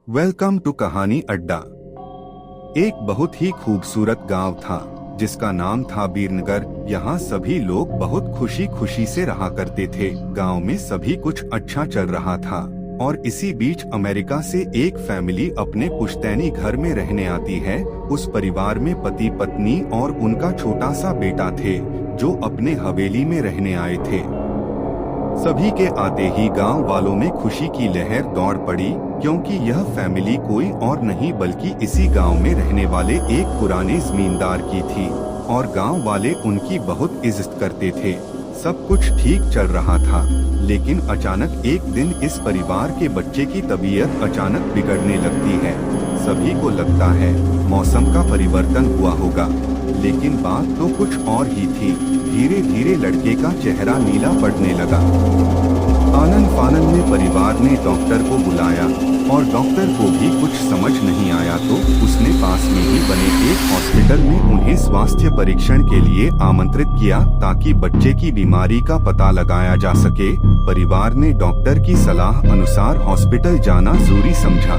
Welcome to कहानी अड्डा। एक बहुत ही खूबसूरत गांव था जिसका नाम था बीरनगर। यहाँ सभी लोग बहुत खुशी खुशी से रहा करते थे। गांव में सभी कुछ अच्छा चल रहा था और इसी बीच अमेरिका से एक फैमिली अपने पुश्तैनी घर में रहने आती है। उस परिवार में पति पत्नी और उनका छोटा सा बेटा थे जो अपने हवेली में रहने आए थे। सभी के आते ही गांव वालों में खुशी की लहर दौड़ पड़ी, क्योंकि यह फैमिली कोई और नहीं बल्कि इसी गांव में रहने वाले एक पुराने जमींदार की थी और गांव वाले उनकी बहुत इज्जत करते थे। सब कुछ ठीक चल रहा था, लेकिन अचानक एक दिन इस परिवार के बच्चे की तबीयत अचानक बिगड़ने लगती है। सभी को लगता है मौसम का परिवर्तन हुआ होगा, लेकिन बात तो कुछ और ही थी। धीरे धीरे लड़के का चेहरा नीला पड़ने लगा। आनन फानन में परिवार ने डॉक्टर को बुलाया और डॉक्टर को भी कुछ समझ नहीं आया तो उसने पास में ही बने एक हॉस्पिटल में उन्हें स्वास्थ्य परीक्षण के लिए आमंत्रित किया ताकि बच्चे की बीमारी का पता लगाया जा सके। परिवार ने डॉक्टर की सलाह अनुसार हॉस्पिटल जाना जरूरी समझा।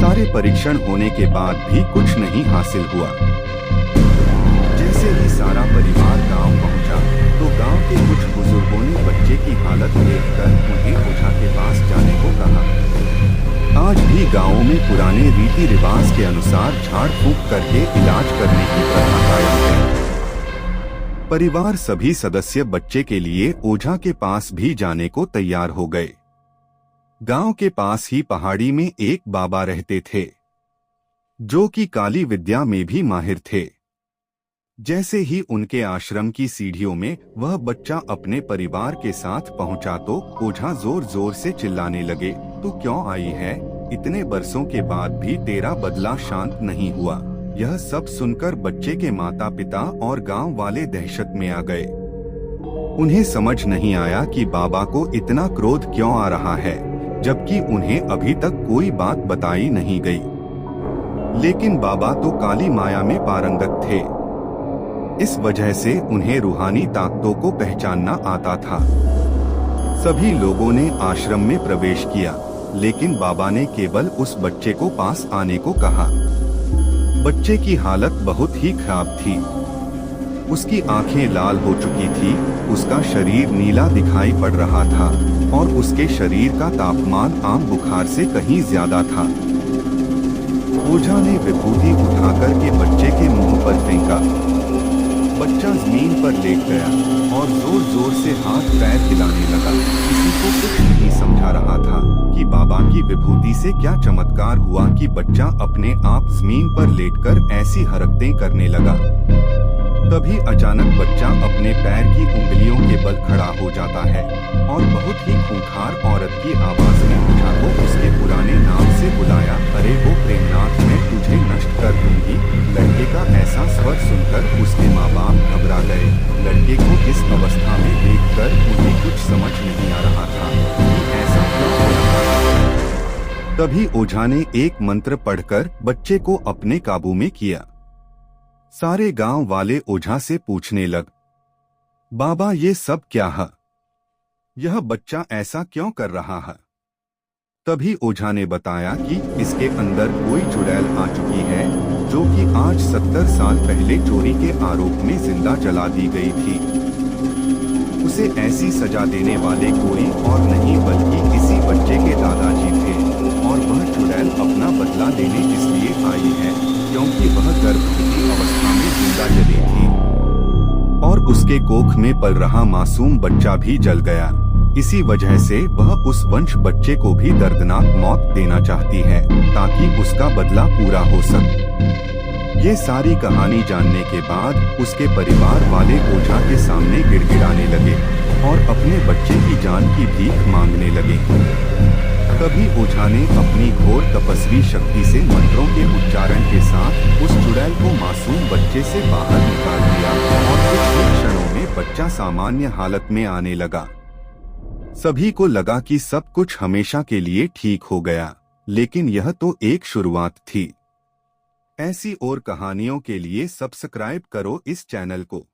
सारे परीक्षण होने के बाद भी कुछ नहीं हासिल हुआ। जैसे ही सारा परिवार गांव पहुंचा तो गांव के कुछ बुजुर्गों ने बच्चे की हालत देखकर उन्हें ओझा के पास जाने को कहा। आज भी गांवों में पुराने रीति रिवाज के अनुसार झाड़ फूंक करके इलाज करने की प्रथा कायम है। परिवार सभी सदस्य बच्चे के लिए ओझा के पास भी जाने को तैयार हो गए। गांव के पास ही पहाड़ी में एक बाबा रहते थे जो कि काली विद्या में भी माहिर थे। जैसे ही उनके आश्रम की सीढ़ियों में वह बच्चा अपने परिवार के साथ पहुंचा तो ओझा जोर जोर से चिल्लाने लगे, तू क्यों आई है? इतने बरसों के बाद भी तेरा बदला शांत नहीं हुआ। यह सब सुनकर बच्चे के माता पिता और गांव वाले दहशत में आ गए। उन्हें समझ नहीं आया कि बाबा को इतना क्रोध क्यों आ रहा है, जबकि उन्हें अभी तक कोई बात बताई नहीं गई। लेकिन बाबा तो काली माया में पारंगत थे। इस वजह से उन्हें रूहानी ताकतों को पहचानना आता था। सभी लोगों ने आश्रम में प्रवेश किया, लेकिन बाबा ने केवल उस बच्चे को पास आने को कहा। बच्चे की हालत बहुत ही खराब थी। उसकी आंखें लाल हो चुकी थी, उसका शरीर नीला दिखाई पड़ रहा था और उसके शरीर का तापमान आम बुखार से कहीं ज्यादा था। ओझा ने विभूति उठाकर के बच्चे के मुंह पर फेंका। बच्चा जमीन पर लेट गया और जोर जोर से हाथ पैर हिलाने लगा। किसी को कुछ नहीं समझा रहा था कि बाबा की विभूति से क्या चमत्कार हुआ कि बच्चा अपने आप जमीन पर लेटकर ऐसी हरकतें करने लगा। तभी अचानक बच्चा अपने पैर की उंगलियों के बल खड़ा हो जाता है और बहुत ही खूंखार औरत की आवाज में ओझा को उसके पुराने नाम से बुलाया। अरे वो प्रेमनाथ, मैं तुझे नष्ट कर दूंगी। लड़के का ऐसा स्वर सुनकर उसके माँ बाप घबरा गए। लड़के को इस अवस्था में देखकर उन्हें कुछ समझ नहीं आ रहा था कि ऐसा क्यों हो रहा है। तभी ओझा ने एक मंत्र पढ़कर बच्चे को अपने काबू में किया। सारे गांव वाले ओझा से पूछने लग, बाबा ये सब क्या है? यह बच्चा ऐसा क्यों कर रहा है? तभी ओझा ने बताया कि इसके अंदर कोई चुड़ैल आ चुकी है जो कि आज 70 साल पहले चोरी के आरोप में जिंदा जला दी गई थी। उसे ऐसी सजा देने वाले कोई और नहीं बल्कि इसी बच्चे के दादाजी थे और वह चुड़ैल अपना बदला लेने इसलिए आई है क्योंकि वह गर्भवती अवस्था में जिंदा जली थी और उसके कोख में पल रहा मासूम बच्चा भी जल गया। इसी वजह से वह उस वंश बच्चे को भी दर्दनाक मौत देना चाहती है ताकि उसका बदला पूरा हो सके। ये सारी कहानी जानने के बाद उसके परिवार वाले ओझा के सामने गिड़गिड़ाने लगे और अपने बच्चे की जान की भीख मांगने लगे। तभी ओझा ने अपनी घोर तपस्वी शक्ति से मंत्रों के उच्चारण के साथ उस चुड़ैल को मासूम बच्चे से बाहर निकाल दिया और कुछ ही क्षणों में बच्चा सामान्य हालत में आने लगा। सभी को लगा कि सब कुछ हमेशा के लिए ठीक हो गया, लेकिन यह तो एक शुरुआत थी। ऐसी और कहानियों के लिए सब्सक्राइब करो इस चैनल को।